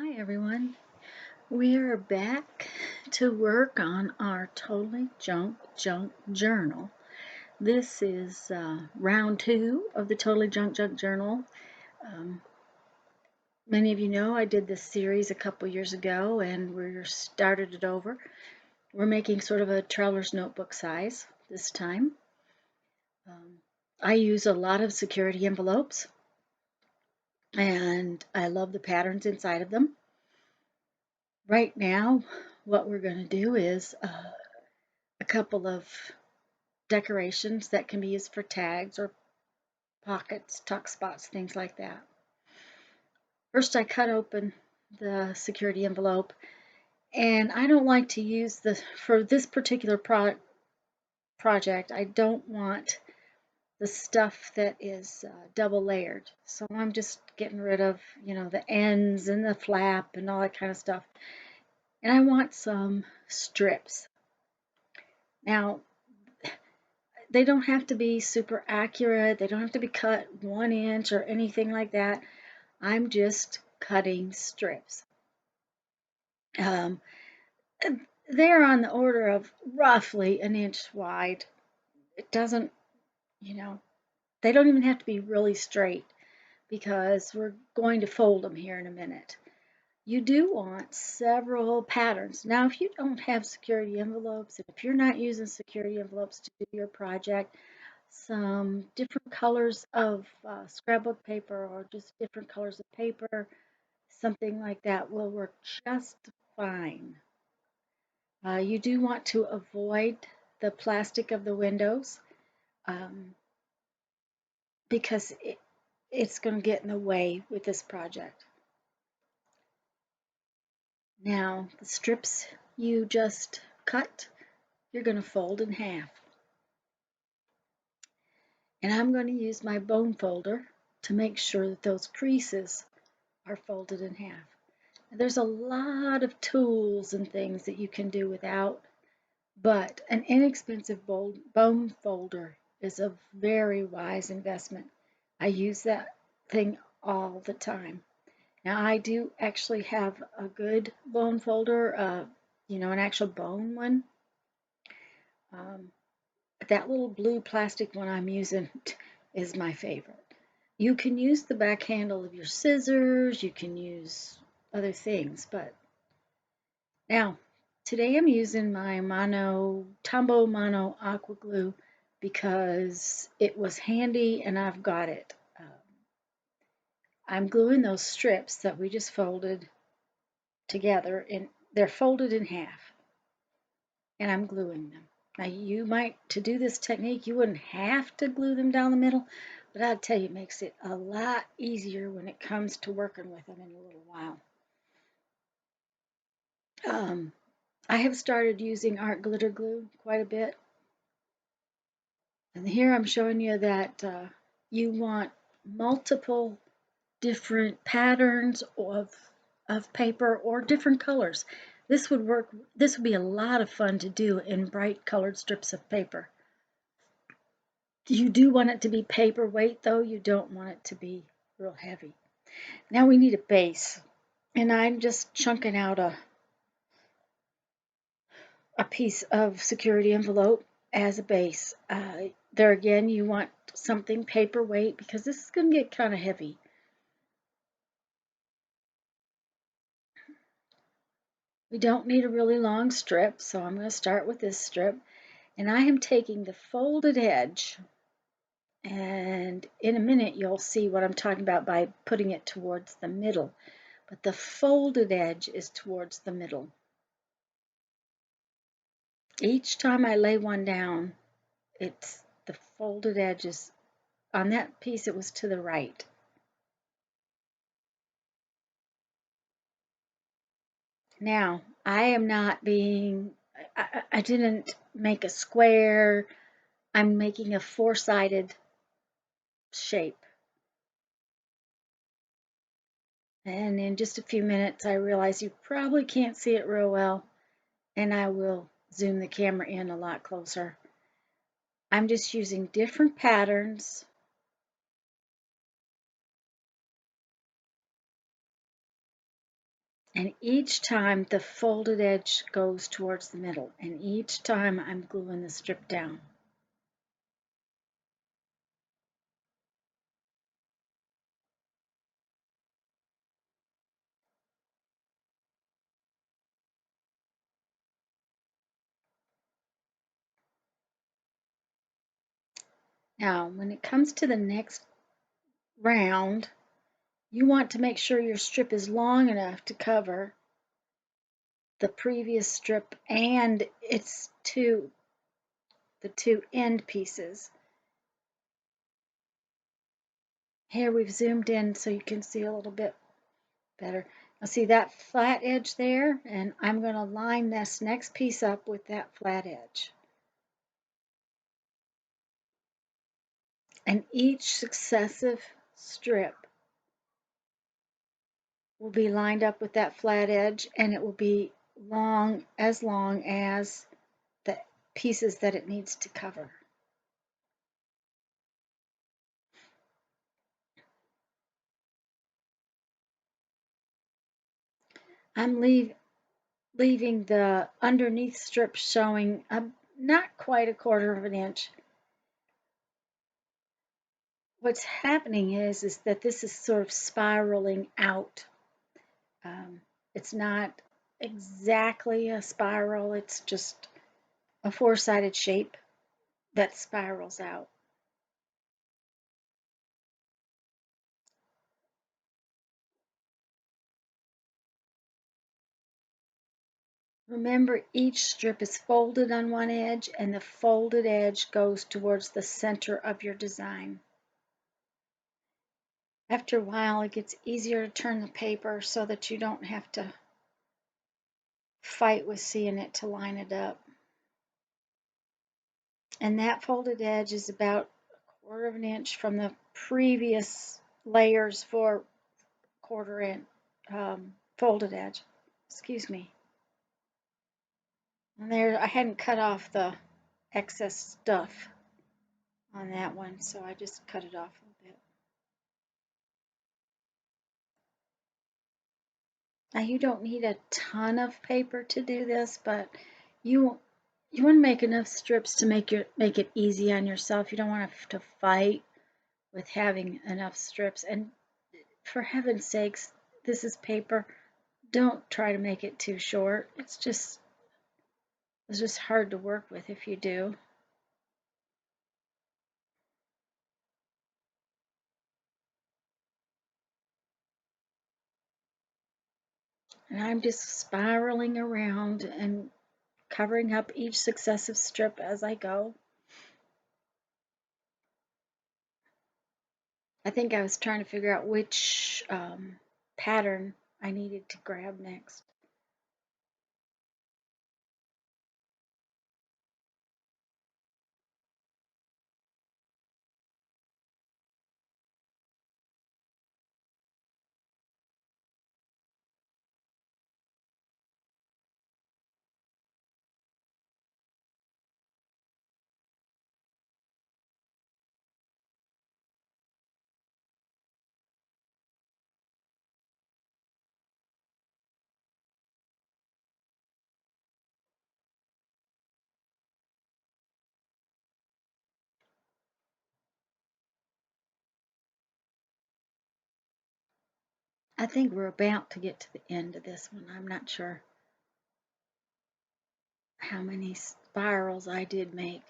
Hi everyone. We are back to work on our Totally Junk Journal. This is round 2 of the Totally Junk Journal. Um, Many of you know I did this series a couple years ago and we started it over. We're making sort of a traveler's notebook size this time. I use a lot of security envelopes and I love the patterns inside of them. Right now, what we're going to do is a couple of decorations that can be used for tags or pockets, tuck spots, things like that. First, I cut open the security envelope, and I don't like to use for this particular project, I don't want the stuff that is double layered. So I'm just getting rid of, the ends and the flap and all that kind of stuff. And I want some strips. Now, they don't have to be super accurate. They don't have to be cut 1 inch or anything like that. I'm just cutting strips. Um, they're on the order of roughly 1 inch wide. It doesn't, they don't even have to be really straight because we're going to fold them here in a minute. You do want several patterns. Now, if you don't have security envelopes, and if you're not using security envelopes to do your project, some different colors of scrapbook paper or just different colors of paper, something like that will work just fine. You do want to avoid the plastic of the windows um, because it's going to get in the way with this project. Now, the strips you just cut, you're going to fold in half. And I'm going to use my bone folder to make sure that those creases are folded in half. There's a lot of tools and things that you can do without, but an inexpensive bone folder is a very wise investment. I use that thing all the time. Now I do actually have a good bone folder, an actual bone one. That little blue plastic one I'm using is my favorite. You can use the back handle of your scissors, you can use other things, but now today I'm using my Tombow Mono Aqua Glue because it was handy and I've got it. I'm gluing those strips that we just folded together, and they're folded in half, and I'm gluing them. Now to do this technique, you wouldn't have to glue them down the middle, but I'll tell you, it makes it a lot easier when it comes to working with them in a little while. I have started using art glitter glue quite a bit. And here I'm showing you that you want multiple different patterns of paper or different colors. This would work. This would be a lot of fun to do in bright colored strips of paper. You do want it to be paperweight though. You don't want it to be real heavy. Now we need a base. And I'm just chunking out a piece of security envelope as a base. There again, you want something paperweight because this is going to get kind of heavy. We don't need a really long strip, so I'm going to start with this strip. And I am taking the folded edge, and in a minute you'll see what I'm talking about by putting it towards the middle. But the folded edge is towards the middle. Each time I lay one down, it's the folded edges. On that piece, it was to the right. Now, I am not I didn't make a square. I'm making a four-sided shape. And in just a few minutes, I realize you probably can't see it real well, and I will zoom the camera in a lot closer. I'm just using different patterns. And each time the folded edge goes towards the middle, and each time I'm gluing the strip down. Now, when it comes to the next round, you want to make sure your strip is long enough to cover the previous strip and the two end pieces. Here we've zoomed in so you can see a little bit better. Now see that flat edge there, and I'm going to line this next piece up with that flat edge. And each successive strip will be lined up with that flat edge, and it will be long as the pieces that it needs to cover. I'm leaving the underneath strip showing not quite a quarter of an inch. What's happening is that this is sort of spiraling out. It's not exactly a spiral, it's just a four-sided shape that spirals out. Remember, each strip is folded on one edge, and the folded edge goes towards the center of your design. After a while, it gets easier to turn the paper so that you don't have to fight with seeing it to line it up. And that folded edge is about a quarter of an inch from the previous layers for quarter inch folded edge. Excuse me. And there, I hadn't cut off the excess stuff on that one, so I just cut it off a little bit. Now you don't need a ton of paper to do this, but you want to make enough strips to make it easy on yourself. You don't want to have to fight with having enough strips. And for heaven's sakes, this is paper. Don't try to make it too short. It's just hard to work with if you do. And I'm just spiraling around and covering up each successive strip as I go. I think I was trying to figure out which pattern I needed to grab next. I think we're about to get to the end of this one. I'm not sure how many spirals I did make.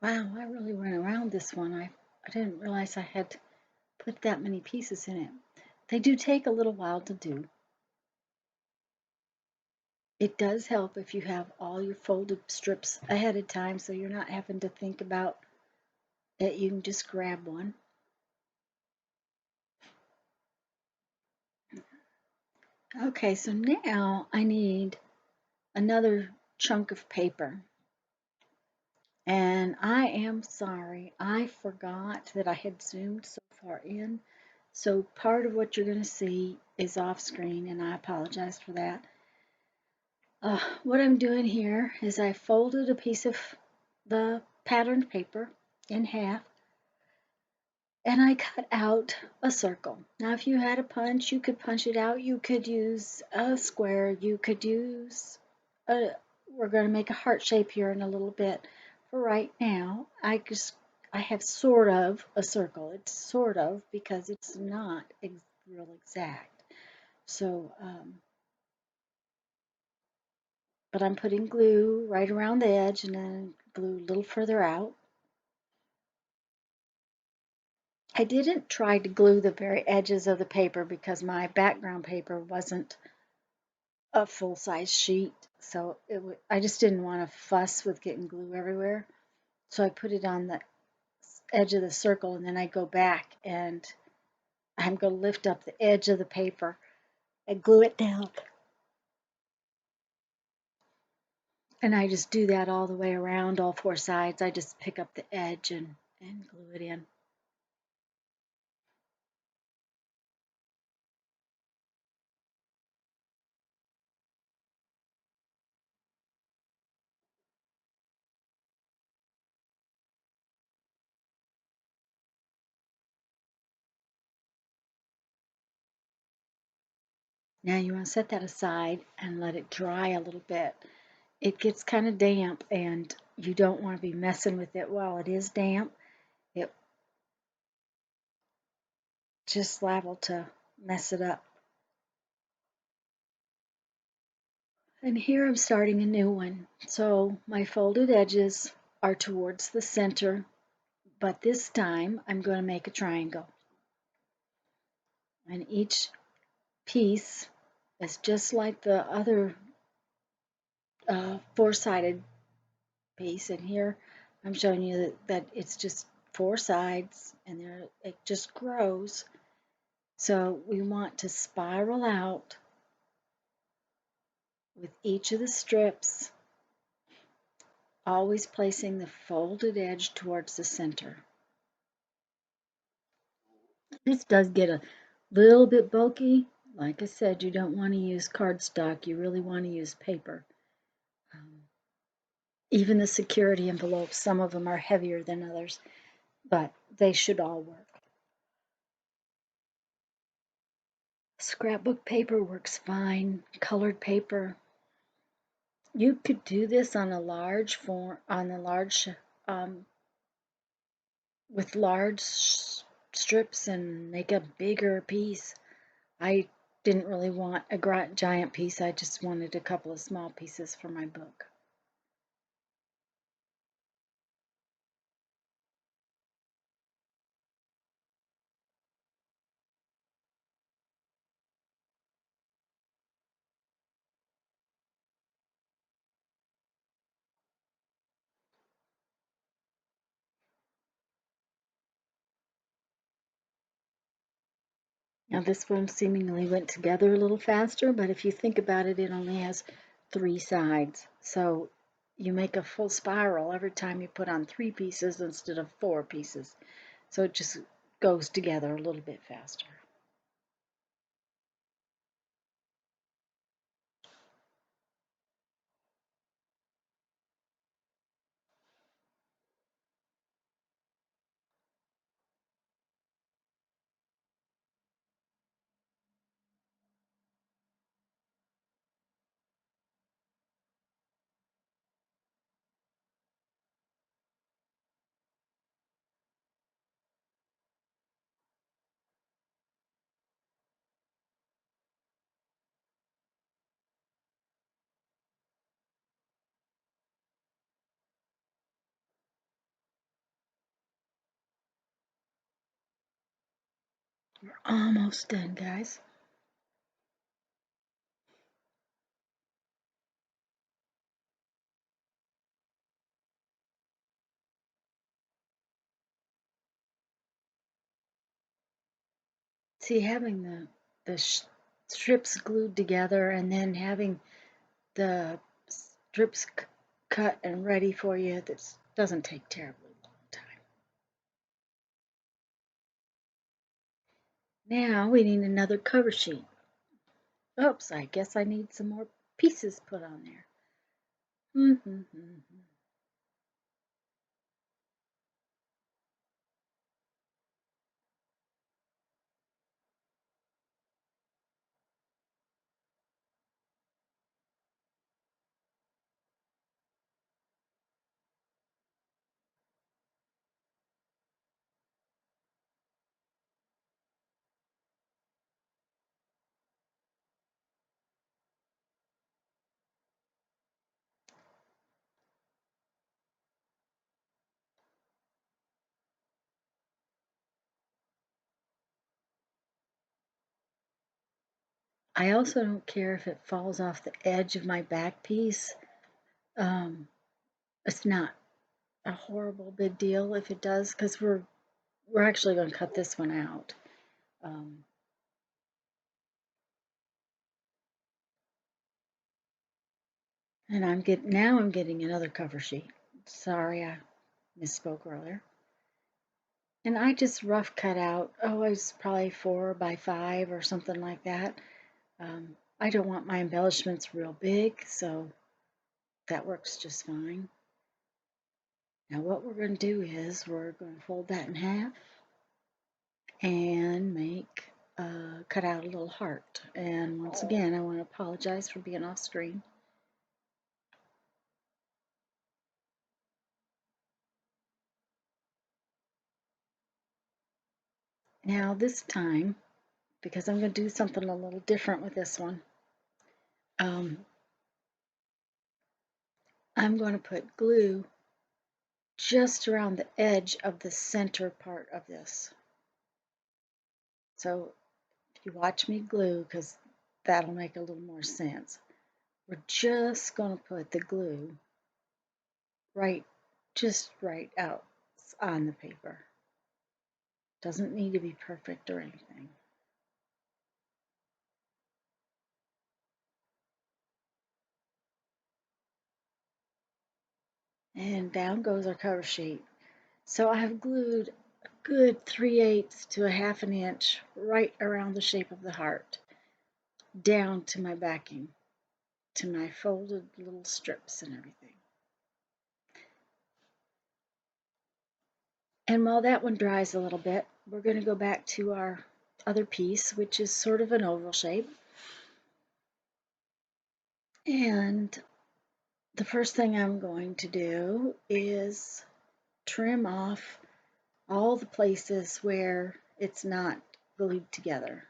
Wow, I really went around this one. I didn't realize I had put that many pieces in it. They do take a little while to do. It does help if you have all your folded strips ahead of time so you're not having to think about it. You can just grab one. Okay, so now I need another chunk of paper. And I am sorry, I forgot that I had zoomed so far in. So part of what you're going to see is off screen, and I apologize for that. What I'm doing here is I folded a piece of the patterned paper in half, and I cut out a circle. Now, if you had a punch, you could punch it out. You could use a square. You could use a, we're going to make a heart shape here in a little bit. For right now, I have sort of a circle. It's sort of because it's not real exact. So, but I'm putting glue right around the edge and then glue a little further out. I didn't try to glue the very edges of the paper because my background paper wasn't a full-size sheet, so I just didn't want to fuss with getting glue everywhere. So I put it on the edge of the circle, and then I go back and I'm going to lift up the edge of the paper and glue it down. And I just do that all the way around, all four sides. I just pick up the edge and glue it in. Now you want to set that aside and let it dry a little bit. It gets kind of damp and you don't want to be messing with it while it is damp. It just liable to mess it up. And here I'm starting a new one. So my folded edges are towards the center, but this time I'm going to make a triangle. And each piece is just like the other four-sided piece. And here I'm showing you that it's just four sides and it just grows. So we want to spiral out with each of the strips, always placing the folded edge towards the center. This does get a little bit bulky. Like I said, you don't want to use cardstock. You really want to use paper. Um, Even the security envelopes, some of them are heavier than others, but they should all work. Scrapbook paper works fine. Colored paper. You could do this on a large form, on a large, um, with large strips and make a bigger piece. I didn't really want a giant piece. I just wanted a couple of small pieces for my book. Now this one seemingly went together a little faster, but if you think about it, it only has three sides. So you make a full spiral every time you put on three pieces instead of four pieces. So it just goes together a little bit faster. We're almost done, guys. See, having the strips glued together and then having the strips cut and ready for you, this doesn't take terribly long time. Now we need another cover sheet. Oops, I guess I need some more pieces put on there. I also don't care if it falls off the edge of my back piece. Um, it's not a horrible big deal if it does, because we're actually going to cut this one out. Um, and I'm getting another cover sheet. Sorry, I misspoke earlier. And I just rough cut out, oh, it's probably 4 by 5 or something like that. I don't want my embellishments real big, so that works just fine. Now what we're going to do is we're going to fold that in half and cut out a little heart. And once again, I want to apologize for being off screen. Now this time, because I'm going to do something a little different with this one, um, I'm going to put glue just around the edge of the center part of this. So if you watch me glue, because that'll make a little more sense, we're just going to put the glue just right out on the paper. Doesn't need to be perfect or anything. And down goes our cover sheet. So I have glued a good 3/8 to a 1/2 an inch right around the shape of the heart, down to my backing, to my folded little strips and everything. And while that one dries a little bit, we're going to go back to our other piece, which is sort of an oval shape. And the first thing I'm going to do is trim off all the places where it's not glued together.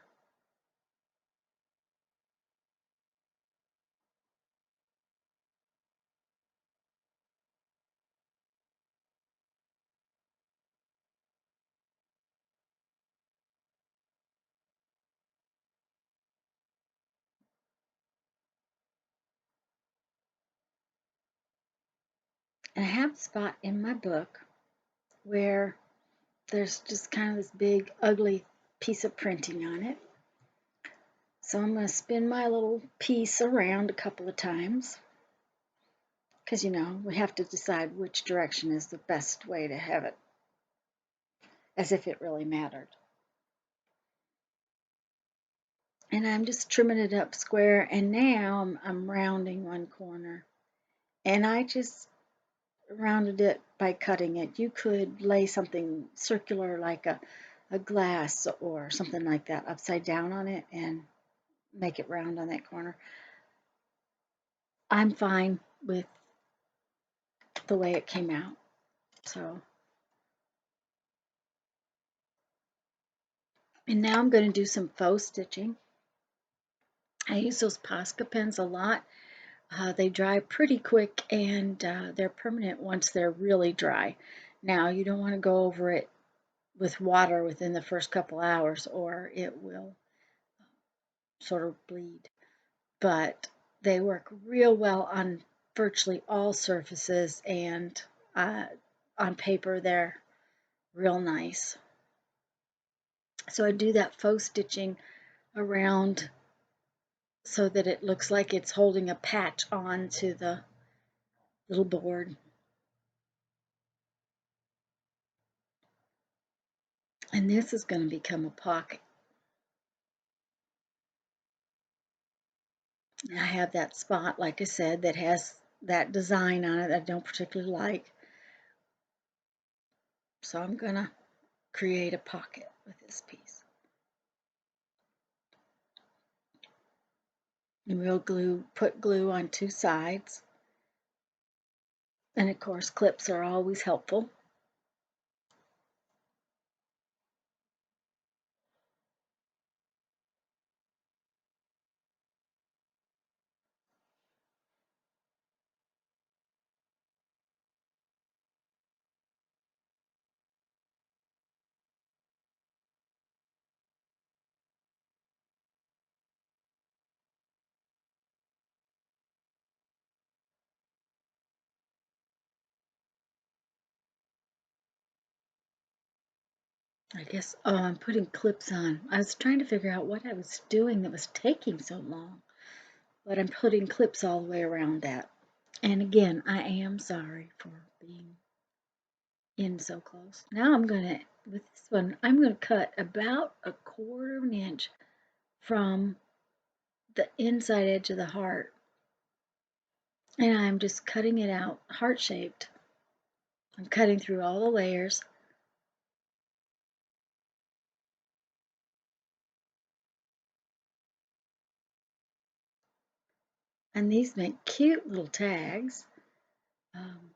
And I have a spot in my book where there's just kind of this big ugly piece of printing on it. So I'm going to spin my little piece around a couple of times, because we have to decide which direction is the best way to have it, as if it really mattered. And I'm just trimming it up square, and now I'm rounding one corner, and I just rounded it by cutting it. You could lay something circular like a glass or something like that upside down on it and make it round on that corner. I'm fine with the way it came out. So, and now I'm going to do some faux stitching. I use those Posca pens a lot. They dry pretty quick, and they're permanent once they're really dry. Now, you don't want to go over it with water within the first couple hours or it will sort of bleed. But they work real well on virtually all surfaces, and on paper they're real nice. So I do that faux stitching around so that it looks like it's holding a patch onto the little board. And this is going to become a pocket. I have that spot, like I said, that has that design on it that I don't particularly like. So I'm going to create a pocket with this piece. And we'll put glue on two sides. And of course, clips are always helpful. I guess, oh, I'm putting clips on. I was trying to figure out what I was doing that was taking so long, but I'm putting clips all the way around that. And again, I am sorry for being in so close. Now with this one, I'm going to cut about 1/4 of an inch from the inside edge of the heart. And I'm just cutting it out heart-shaped. I'm cutting through all the layers. And these make cute little tags. Um,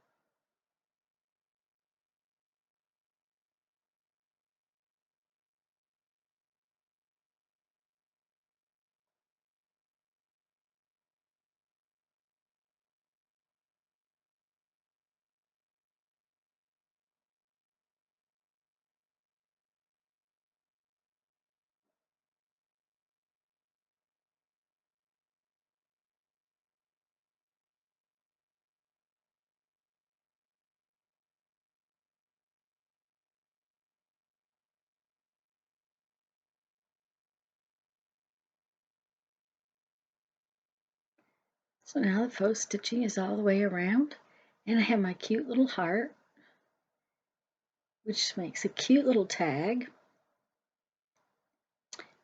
so now the faux stitching is all the way around, and I have my cute little heart, which makes a cute little tag.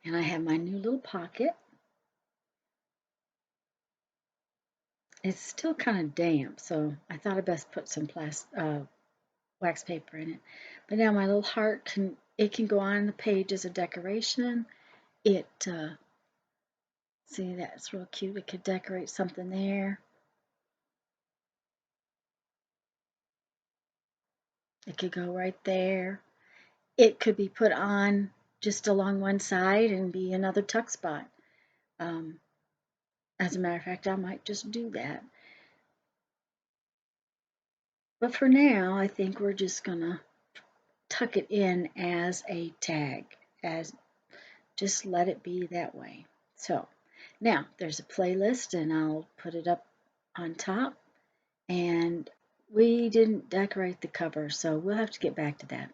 And I have my new little pocket. It's still kind of damp, so I thought I'd best put some wax paper in it. But now my little heart can go on the page as a decoration. See, that's real cute. It could decorate something there. It could go right there. It could be put on just along one side and be another tuck spot. As a matter of fact, I might just do that. But for now, I think we're just gonna tuck it in as a tag, as just let it be that way. So now there's a playlist and I'll put it up on top, and we didn't decorate the cover, so we'll have to get back to that.